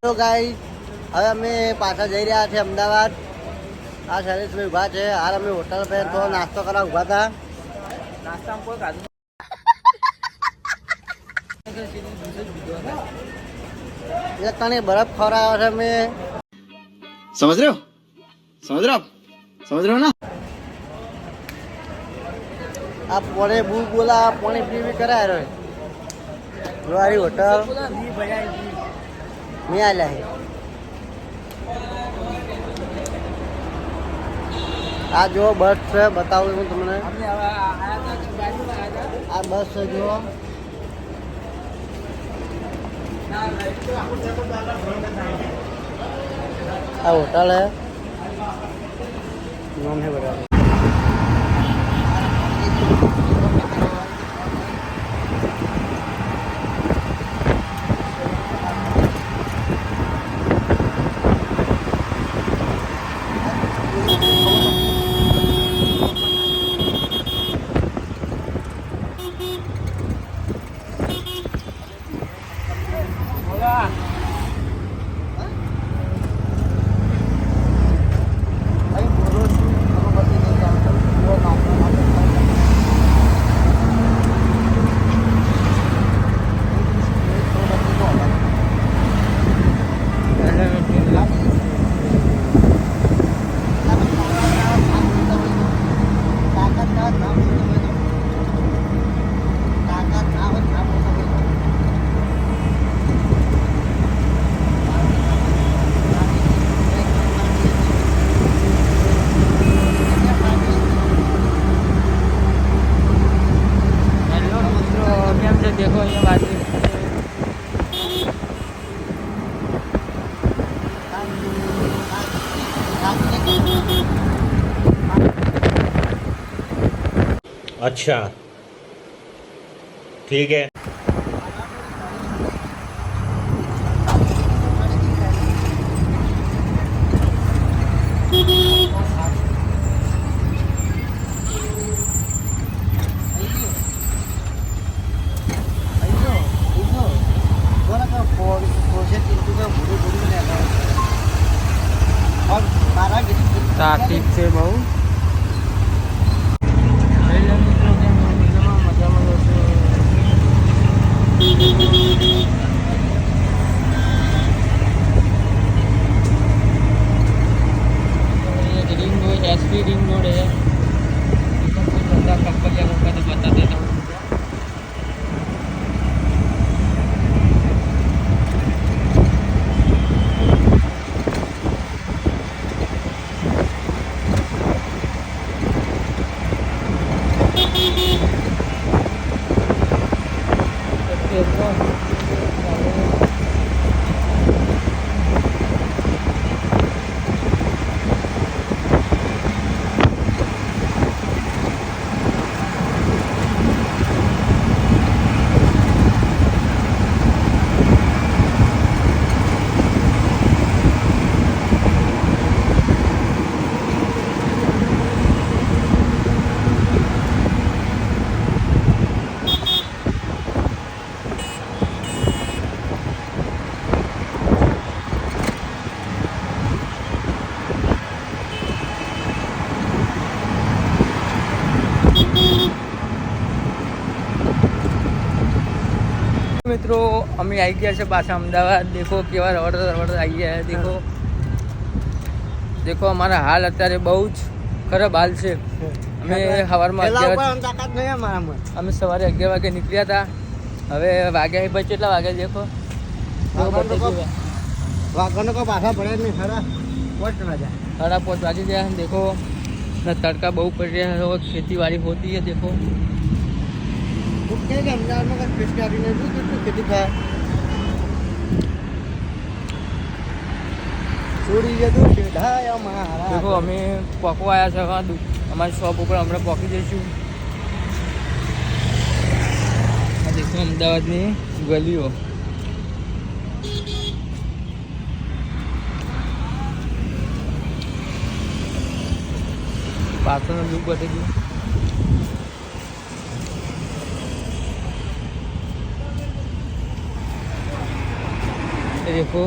તો ગાઈસ હવે અમે પાછા જઈ રહ્યા છીએ અમદાવાદ. આ શૈલેષભાઈ ઊભા છે. હાલ અમે હોટલ પર તો નાસ્તો કરવા ઊભા હતા. નાસ્તામાં કોઈ ખાધું એક તને બરફ ખવડાવ્યો છે મેં. समझ रहे हो ना. આ પોણે બૂ બોલા પોણે પીવી કરાય રે ગુરુવારી હોટલ મેં આલ્યા છે. આ જો બસ છે, બતાવું હું તમને. આ બસ છે જો. આ હોટલ है नाम है बता देखो ये बात अच्छा ठीक है. ट्राफिक से बहु ring road SP ring road है. कंपनी तो बता देता हूँ. મિત્રો અમે આવી ગયા છે પાછા અમદાવાદ. દેખો કેવા રવડ આવી ગયા. દેખો દેખો અમારા હાલ અત્યારે બહુ જ ખરાબ હાલ છે. અમે સવારમાં અમે સવારે 11 વાગે નીકળ્યા હતા. હવે વાગ્યા પછી કેટલા વાગ્યા દેખો પાછા પડે નહીં. 5:30 વાગી ગયા. દેખો તડકા બહુ પડી રહ્યા है. ખેતીવાડી હોતી है. देखो खेती था देखो અમે પોકવા આવ્યા છે. અમારી શોપ ઉપર હમણાં પહોંચી જઈશું. આ દેખો અમદાવાદની ગલીઓ. પાછળનો લુક બતાવી ગયું. देखो